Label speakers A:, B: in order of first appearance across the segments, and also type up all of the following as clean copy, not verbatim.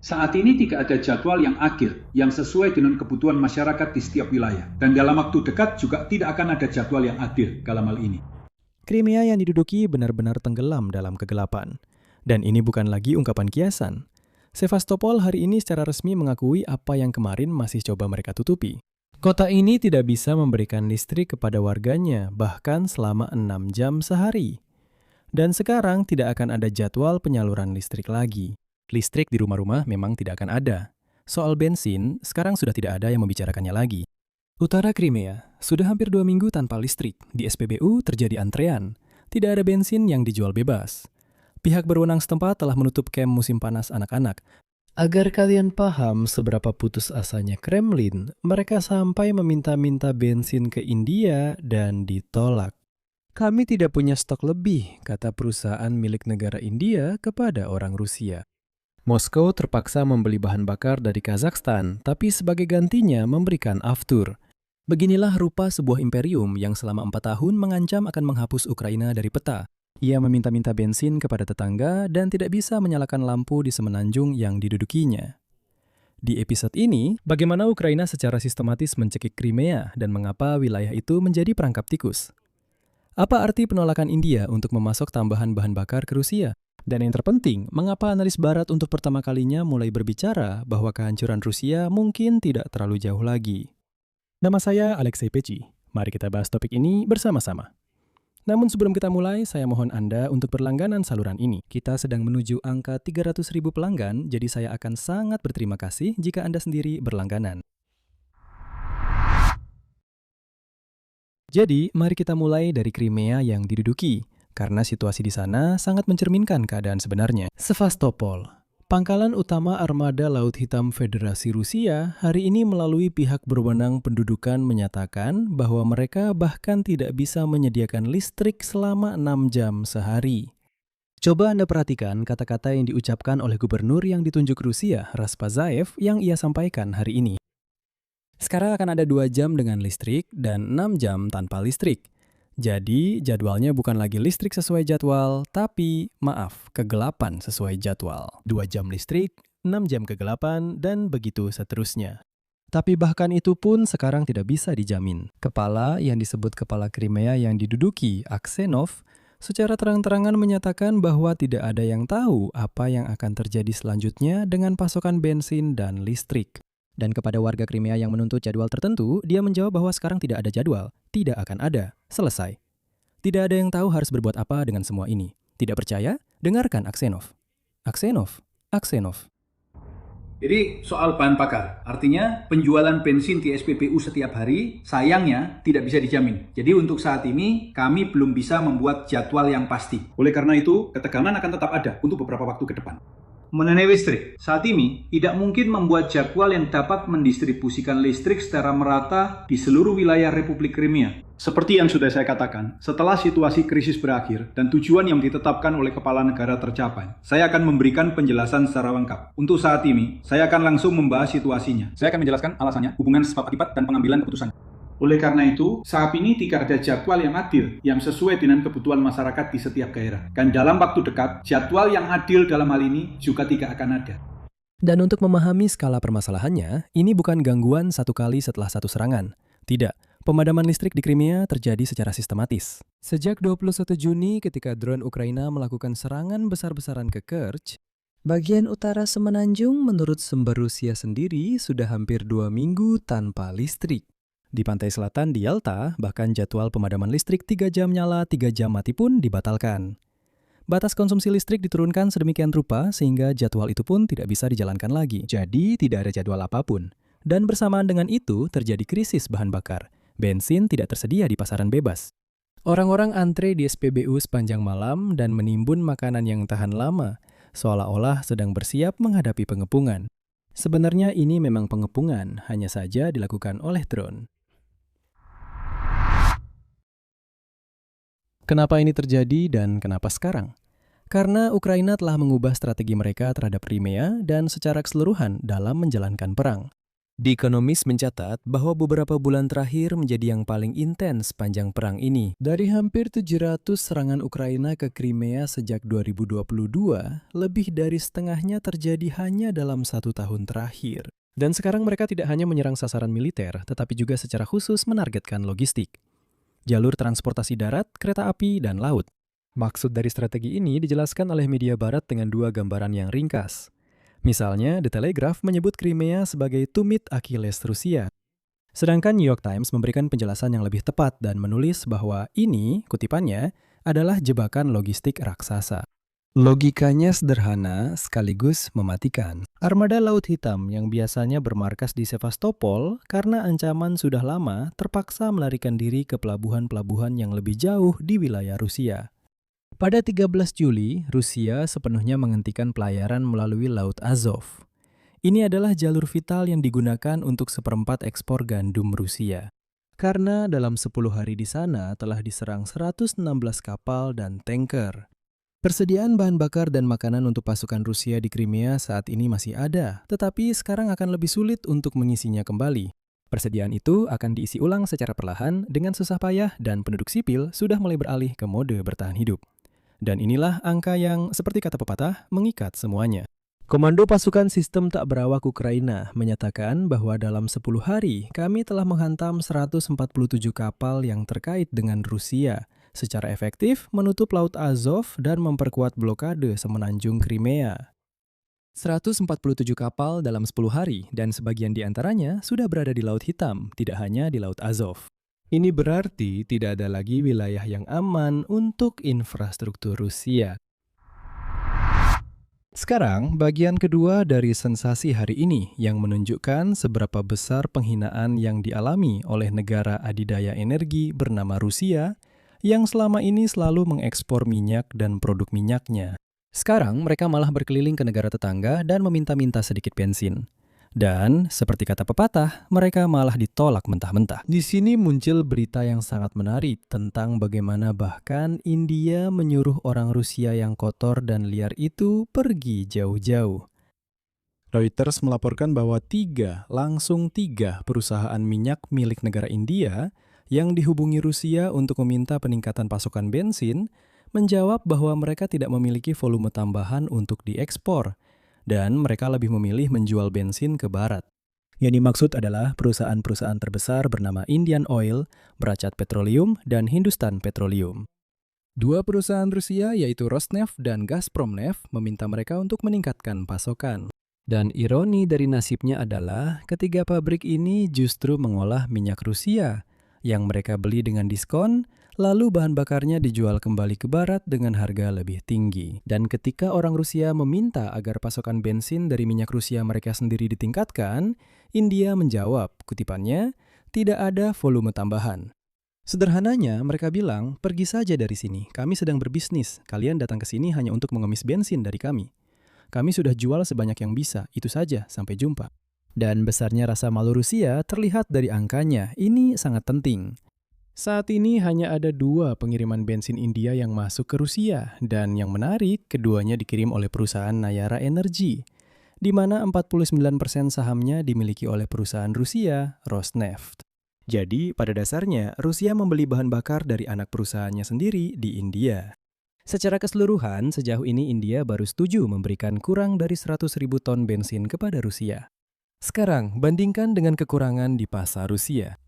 A: Saat ini tidak ada jadwal yang adil, yang sesuai dengan kebutuhan masyarakat di setiap wilayah. Dan dalam waktu dekat juga tidak akan ada jadwal yang adil dalam hal ini.
B: Crimea yang diduduki benar-benar tenggelam dalam kegelapan. Dan ini bukan lagi ungkapan kiasan. Sevastopol hari ini secara resmi mengakui apa yang kemarin masih coba mereka tutupi. Kota ini tidak bisa memberikan listrik kepada warganya, bahkan selama 6 jam sehari. Dan sekarang tidak akan ada jadwal penyaluran listrik lagi. Listrik di rumah-rumah memang tidak akan ada. Soal bensin, sekarang sudah tidak ada yang membicarakannya lagi. Utara Crimea, sudah hampir 2 minggu tanpa listrik. Di SPBU terjadi antrean. Tidak ada bensin yang dijual bebas. Pihak berwenang setempat telah menutup kamp musim panas anak-anak. Agar kalian paham seberapa putus asanya Kremlin, mereka sampai meminta-minta bensin ke India dan ditolak. Kami tidak punya stok lebih, kata perusahaan milik negara India kepada orang Rusia. Moskow terpaksa membeli bahan bakar dari Kazakhstan, tapi sebagai gantinya memberikan aftur. Beginilah rupa sebuah imperium yang selama 4 tahun mengancam akan menghapus Ukraina dari peta. Ia meminta-minta bensin kepada tetangga dan tidak bisa menyalakan lampu di semenanjung yang didudukinya. Di episode ini, bagaimana Ukraina secara sistematis mencekik Crimea dan mengapa wilayah itu menjadi perangkap tikus. Apa arti penolakan India untuk memasok tambahan bahan bakar ke Rusia? Dan yang terpenting, mengapa analis Barat untuk pertama kalinya mulai berbicara bahwa kehancuran Rusia mungkin tidak terlalu jauh lagi? Nama saya Alexei Peci. Mari kita bahas topik ini bersama-sama. Namun sebelum kita mulai, saya mohon Anda untuk berlangganan saluran ini. Kita sedang menuju angka 300.000 pelanggan, jadi saya akan sangat berterima kasih jika Anda sendiri berlangganan. Jadi, mari kita mulai dari Crimea yang diduduki. Karena situasi di sana sangat mencerminkan keadaan sebenarnya. Sevastopol, pangkalan utama armada Laut Hitam Federasi Rusia, hari ini melalui pihak berwenang pendudukan menyatakan bahwa mereka bahkan tidak bisa menyediakan listrik selama 6 jam sehari. Coba Anda perhatikan kata-kata yang diucapkan oleh gubernur yang ditunjuk Rusia, Raspazaev, yang ia sampaikan hari ini. Sekarang akan ada 2 jam dengan listrik dan 6 jam tanpa listrik. Jadi, jadwalnya bukan lagi listrik sesuai jadwal, tapi, kegelapan sesuai jadwal. 2 jam listrik, 6 jam kegelapan, dan begitu seterusnya. Tapi bahkan itu pun sekarang tidak bisa dijamin. Kepala yang disebut kepala Crimea yang diduduki, Aksenov, secara terang-terangan menyatakan bahwa tidak ada yang tahu apa yang akan terjadi selanjutnya dengan pasokan bensin dan listrik. Dan kepada warga Crimea yang menuntut jadwal tertentu, dia menjawab bahwa sekarang tidak ada jadwal, tidak akan ada, selesai. Tidak ada yang tahu harus berbuat apa dengan semua ini. Tidak percaya? Dengarkan Aksenov. Aksenov.
A: Jadi soal bahan bakar, artinya penjualan bensin di SPBU setiap hari sayangnya tidak bisa dijamin. Jadi untuk saat ini kami belum bisa membuat jadwal yang pasti. Oleh karena itu ketegangan akan tetap ada untuk beberapa waktu ke depan. Mengenai listrik, saat ini tidak mungkin membuat jadwal yang dapat mendistribusikan listrik secara merata di seluruh wilayah Republik Crimea. Seperti yang sudah saya katakan, setelah situasi krisis berakhir dan tujuan yang ditetapkan oleh kepala negara tercapai, saya akan memberikan penjelasan secara lengkap. Untuk saat ini, saya akan langsung membahas situasinya. Saya akan menjelaskan alasannya, hubungan sebab akibat, dan pengambilan keputusan. Oleh karena itu, saat ini tidak ada jadwal yang adil, yang sesuai dengan kebutuhan masyarakat di setiap daerah. Dan dalam waktu dekat, jadwal yang adil dalam hal ini juga tidak akan ada. Dan untuk memahami skala permasalahannya, ini bukan gangguan satu kali setelah satu serangan. Tidak, pemadaman listrik di Crimea terjadi secara sistematis. Sejak 21 Juni ketika drone Ukraina melakukan serangan besar-besaran ke Kerch, bagian utara semenanjung menurut sumber Rusia sendiri sudah hampir 2 minggu tanpa listrik. Di pantai selatan di Yalta, bahkan jadwal pemadaman listrik 3 jam nyala, 3 jam mati pun dibatalkan. Batas konsumsi listrik diturunkan sedemikian rupa sehingga jadwal itu pun tidak bisa dijalankan lagi. Jadi tidak ada jadwal apapun. Dan bersamaan dengan itu terjadi krisis bahan bakar. Bensin tidak tersedia di pasaran bebas. Orang-orang antre di SPBU sepanjang malam dan menimbun makanan yang tahan lama, seolah-olah sedang bersiap menghadapi pengepungan. Sebenarnya ini memang pengepungan, hanya saja dilakukan oleh drone. Kenapa ini terjadi dan kenapa sekarang? Karena Ukraina telah mengubah strategi mereka terhadap Crimea dan secara keseluruhan dalam menjalankan perang.
B: The Economist mencatat bahwa beberapa bulan terakhir menjadi yang paling intens sepanjang perang ini. Dari hampir 700 serangan Ukraina ke Crimea sejak 2022, lebih dari setengahnya terjadi hanya dalam 1 tahun terakhir. Dan sekarang mereka tidak hanya menyerang sasaran militer, tetapi juga secara khusus menargetkan logistik. Jalur transportasi darat, kereta api, dan laut. Maksud dari strategi ini dijelaskan oleh media barat dengan 2 gambaran yang ringkas. Misalnya, The Telegraph menyebut Crimea sebagai tumit Achilles Rusia. Sedangkan New York Times memberikan penjelasan yang lebih tepat dan menulis bahwa ini, kutipannya, adalah jebakan logistik raksasa. Logikanya sederhana sekaligus mematikan. Armada Laut Hitam yang biasanya bermarkas di Sevastopol karena ancaman sudah lama terpaksa melarikan diri ke pelabuhan-pelabuhan yang lebih jauh di wilayah Rusia. Pada 13 Juli, Rusia sepenuhnya menghentikan pelayaran melalui Laut Azov. Ini adalah jalur vital yang digunakan untuk seperempat ekspor gandum Rusia. Karena dalam 10 hari di sana telah diserang 116 kapal dan tanker. Persediaan bahan bakar dan makanan untuk pasukan Rusia di Crimea saat ini masih ada, tetapi sekarang akan lebih sulit untuk mengisinya kembali. Persediaan itu akan diisi ulang secara perlahan dengan susah payah dan penduduk sipil sudah mulai beralih ke mode bertahan hidup. Dan inilah angka yang, seperti kata pepatah, mengikat semuanya. Komando Pasukan Sistem Tak Berawak Ukraina menyatakan bahwa dalam 10 hari kami telah menghantam 147 kapal yang terkait dengan Rusia, secara efektif menutup Laut Azov dan memperkuat blokade semenanjung Crimea. 147 kapal dalam 10 hari dan sebagian di antaranya sudah berada di Laut Hitam, tidak hanya di Laut Azov. Ini berarti tidak ada lagi wilayah yang aman untuk infrastruktur Rusia. Sekarang, bagian kedua dari sensasi hari ini yang menunjukkan seberapa besar penghinaan yang dialami oleh negara adidaya energi bernama Rusia yang selama ini selalu mengekspor minyak dan produk minyaknya. Sekarang, mereka malah berkeliling ke negara tetangga dan meminta-minta sedikit bensin. Dan, seperti kata pepatah, mereka malah ditolak mentah-mentah. Di sini muncul berita yang sangat menarik tentang bagaimana bahkan India menyuruh orang Rusia yang kotor dan liar itu pergi jauh-jauh. Reuters melaporkan bahwa langsung tiga perusahaan minyak milik negara India yang dihubungi Rusia untuk meminta peningkatan pasokan bensin, menjawab bahwa mereka tidak memiliki volume tambahan untuk diekspor, dan mereka lebih memilih menjual bensin ke barat. Yang dimaksud adalah perusahaan-perusahaan terbesar bernama Indian Oil, Bharat Petroleum, dan Hindustan Petroleum. 2 perusahaan Rusia yaitu Rosneft dan Gazpromneft meminta mereka untuk meningkatkan pasokan. Dan ironi dari nasibnya adalah ketiga pabrik ini justru mengolah minyak Rusia yang mereka beli dengan diskon, lalu bahan bakarnya dijual kembali ke barat dengan harga lebih tinggi. Dan ketika orang Rusia meminta agar pasokan bensin dari minyak Rusia mereka sendiri ditingkatkan, India menjawab, kutipannya, tidak ada volume tambahan. Sederhananya, mereka bilang, pergi saja dari sini, kami sedang berbisnis, kalian datang ke sini hanya untuk mengemis bensin dari kami. Kami sudah jual sebanyak yang bisa, itu saja, sampai jumpa. Dan besarnya rasa malu Rusia terlihat dari angkanya, ini sangat penting. Saat ini hanya ada 2 pengiriman bensin India yang masuk ke Rusia, dan yang menarik, keduanya dikirim oleh perusahaan Nayara Energy, di mana 49% sahamnya dimiliki oleh perusahaan Rusia, Rosneft. Jadi, pada dasarnya, Rusia membeli bahan bakar dari anak perusahaannya sendiri di India. Secara keseluruhan, sejauh ini India baru setuju memberikan kurang dari 100.000 ton bensin kepada Rusia. Sekarang, bandingkan dengan kekurangan di pasar Rusia.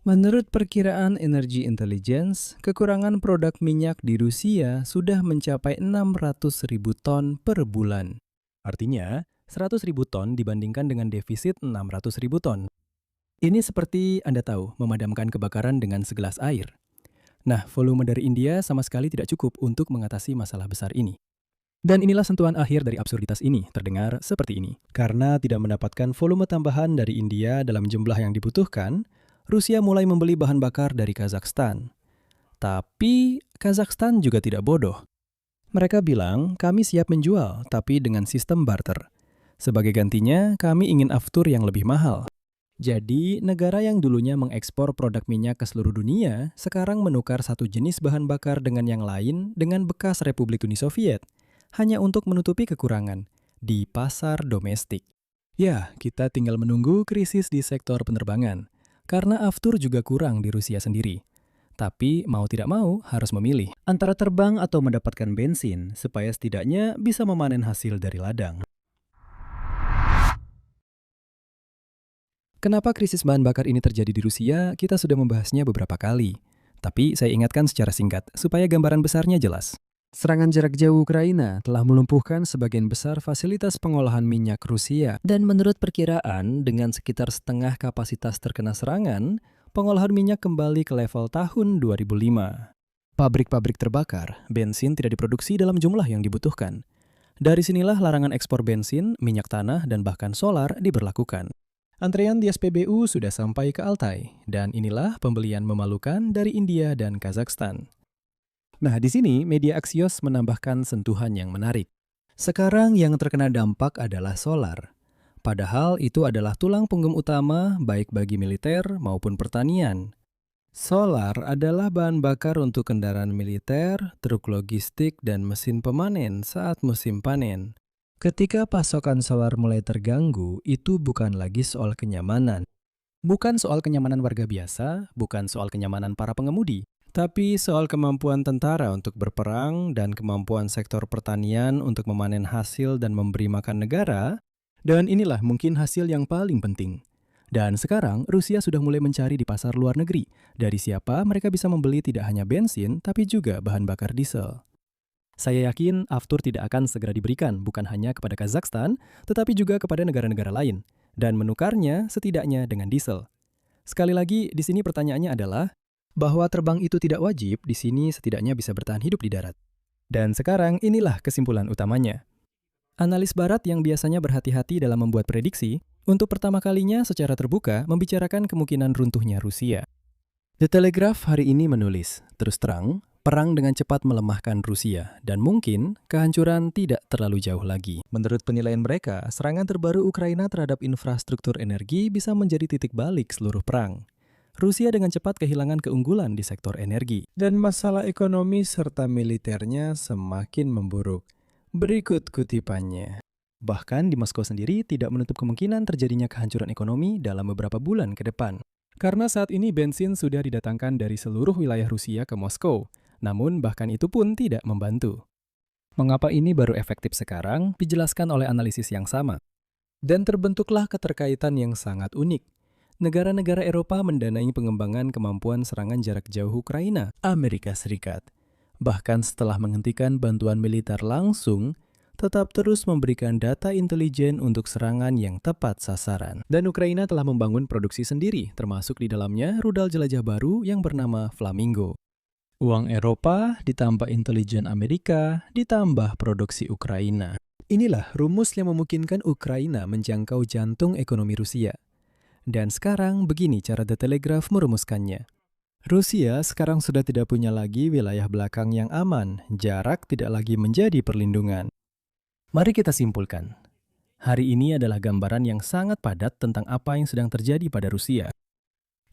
B: Menurut perkiraan Energy Intelligence, kekurangan produk minyak di Rusia sudah mencapai 600.000 ton per bulan. Artinya, 100.000 ton dibandingkan dengan defisit 600.000 ton. Ini seperti Anda tahu, memadamkan kebakaran dengan segelas air. Nah, volume dari India sama sekali tidak cukup untuk mengatasi masalah besar ini. Dan inilah sentuhan akhir dari absurditas ini, terdengar seperti ini. Karena tidak mendapatkan volume tambahan dari India dalam jumlah yang dibutuhkan, Rusia mulai membeli bahan bakar dari Kazakhstan. Tapi Kazakhstan juga tidak bodoh. Mereka bilang, kami siap menjual, tapi dengan sistem barter. Sebagai gantinya, kami ingin aftur yang lebih mahal. Jadi, negara yang dulunya mengekspor produk minyak ke seluruh dunia, sekarang menukar satu jenis bahan bakar dengan yang lain dengan bekas Republik Uni Soviet, hanya untuk menutupi kekurangan di pasar domestik. Ya, kita tinggal menunggu krisis di sektor penerbangan. Karena aftur juga kurang di Rusia sendiri. Tapi mau tidak mau harus memilih.
C: Antara terbang atau mendapatkan bensin, supaya setidaknya bisa memanen hasil dari ladang.
B: Kenapa krisis bahan bakar ini terjadi di Rusia, kita sudah membahasnya beberapa kali. Tapi saya ingatkan secara singkat, supaya gambaran besarnya jelas.
D: Serangan jarak jauh Ukraina telah melumpuhkan sebagian besar fasilitas pengolahan minyak Rusia.
B: Dan menurut perkiraan, dengan sekitar setengah kapasitas terkena serangan, pengolahan minyak kembali ke level tahun 2005. Pabrik-pabrik terbakar, bensin tidak diproduksi dalam jumlah yang dibutuhkan. Dari sinilah larangan ekspor bensin, minyak tanah, dan bahkan solar diberlakukan. Antrean di SPBU sudah sampai ke Altai, dan inilah pembelian memalukan dari India dan Kazakhstan. Nah, di sini media Axios menambahkan sentuhan yang menarik. Sekarang yang terkena dampak adalah solar. Padahal itu adalah tulang punggung utama baik bagi militer maupun pertanian. Solar adalah bahan bakar untuk kendaraan militer, truk logistik, dan mesin pemanen saat musim panen. Ketika pasokan solar mulai terganggu, itu bukan lagi soal kenyamanan. Bukan soal kenyamanan warga biasa, bukan soal kenyamanan para pengemudi, tapi soal kemampuan tentara untuk berperang dan kemampuan sektor pertanian untuk memanen hasil dan memberi makan negara. Dan inilah mungkin hasil yang paling penting. Dan sekarang Rusia sudah mulai mencari di pasar luar negeri dari siapa mereka bisa membeli tidak hanya bensin, tapi juga bahan bakar diesel. Saya yakin aftur tidak akan segera diberikan bukan hanya kepada Kazakhstan, tetapi juga kepada negara-negara lain, dan menukarnya setidaknya dengan diesel. Sekali lagi, di sini pertanyaannya adalah, bahwa terbang itu tidak wajib, di sini setidaknya bisa bertahan hidup di darat. Dan sekarang inilah kesimpulan utamanya. Analis barat yang biasanya berhati-hati dalam membuat prediksi, untuk pertama kalinya secara terbuka membicarakan kemungkinan runtuhnya Rusia. The Telegraph hari ini menulis, terus terang, perang dengan cepat melemahkan Rusia, dan mungkin kehancuran tidak terlalu jauh lagi. Menurut penilaian mereka, serangan terbaru Ukraina terhadap infrastruktur energi bisa menjadi titik balik seluruh perang. Rusia dengan cepat kehilangan keunggulan di sektor energi. Dan masalah ekonomi serta militernya semakin memburuk. Berikut kutipannya. Bahkan di Moskow sendiri tidak menutup kemungkinan terjadinya kehancuran ekonomi dalam beberapa bulan ke depan. Karena saat ini bensin sudah didatangkan dari seluruh wilayah Rusia ke Moskow. Namun bahkan itu pun tidak membantu. Mengapa ini baru efektif sekarang? Dijelaskan oleh analisis yang sama. Dan terbentuklah keterkaitan yang sangat unik. Negara-negara Eropa mendanai pengembangan kemampuan serangan jarak jauh Ukraina, Amerika Serikat. Bahkan setelah menghentikan bantuan militer langsung, tetap terus memberikan data intelijen untuk serangan yang tepat sasaran. Dan Ukraina telah membangun produksi sendiri, termasuk di dalamnya rudal jelajah baru yang bernama Flamingo. Uang Eropa, ditambah intelijen Amerika, ditambah produksi Ukraina. Inilah rumus yang memungkinkan Ukraina menjangkau jantung ekonomi Rusia. Dan sekarang begini cara The Telegraph merumuskannya. Rusia sekarang sudah tidak punya lagi wilayah belakang yang aman, jarak tidak lagi menjadi perlindungan. Mari kita simpulkan. Hari ini adalah gambaran yang sangat padat tentang apa yang sedang terjadi pada Rusia.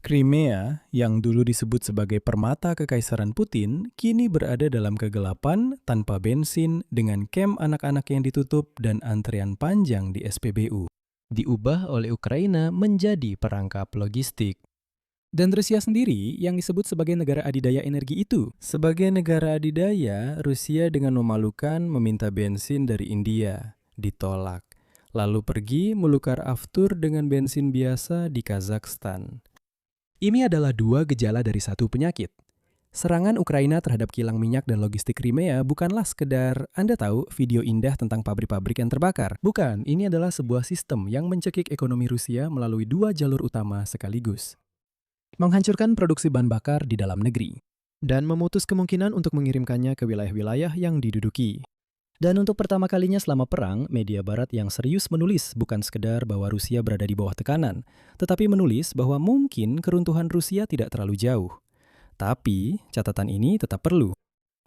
B: Crimea, yang dulu disebut sebagai permata kekaisaran Putin, kini berada dalam kegelapan, tanpa bensin, dengan kamp anak-anak yang ditutup dan antrean panjang di SPBU. Diubah oleh Ukraina menjadi perangkap logistik. Dan Rusia sendiri yang disebut sebagai negara adidaya energi itu. Sebagai negara adidaya, Rusia dengan memalukan meminta bensin dari India. Ditolak. Lalu pergi melukar aftur dengan bensin biasa di Kazakhstan. Ini adalah dua gejala dari satu penyakit. Serangan Ukraina terhadap kilang minyak dan logistik Crimea bukanlah sekedar, Anda tahu, video indah tentang pabrik-pabrik yang terbakar. Bukan, ini adalah sebuah sistem yang mencekik ekonomi Rusia melalui dua jalur utama sekaligus. Menghancurkan produksi bahan bakar di dalam negeri. Dan memutus kemungkinan untuk mengirimkannya ke wilayah-wilayah yang diduduki. Dan untuk pertama kalinya selama perang, media barat yang serius menulis bukan sekedar bahwa Rusia berada di bawah tekanan, tetapi menulis bahwa mungkin keruntuhan Rusia tidak terlalu jauh. Tapi, catatan ini tetap perlu.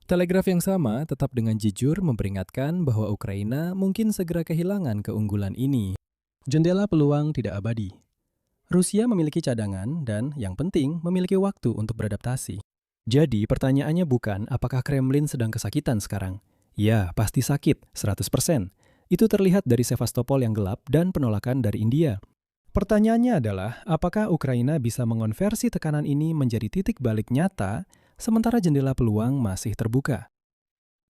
B: Telegraf yang sama tetap dengan jujur memperingatkan bahwa Ukraina mungkin segera kehilangan keunggulan ini. Jendela peluang tidak abadi. Rusia memiliki cadangan dan, yang penting, memiliki waktu untuk beradaptasi. Jadi, pertanyaannya bukan apakah Kremlin sedang kesakitan sekarang. Ya, pasti sakit, 100%. Itu terlihat dari Sevastopol yang gelap dan penolakan dari India. Pertanyaannya adalah, apakah Ukraina bisa mengonversi tekanan ini menjadi titik balik nyata, sementara jendela peluang masih terbuka?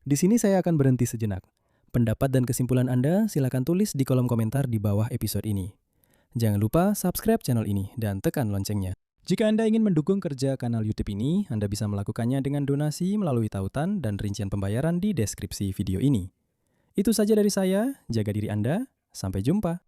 B: Di sini saya akan berhenti sejenak. Pendapat dan kesimpulan Anda silakan tulis di kolom komentar di bawah episode ini. Jangan lupa subscribe channel ini dan tekan loncengnya. Jika Anda ingin mendukung kerja kanal YouTube ini, Anda bisa melakukannya dengan donasi melalui tautan dan rincian pembayaran di deskripsi video ini. Itu saja dari saya, jaga diri Anda, sampai jumpa.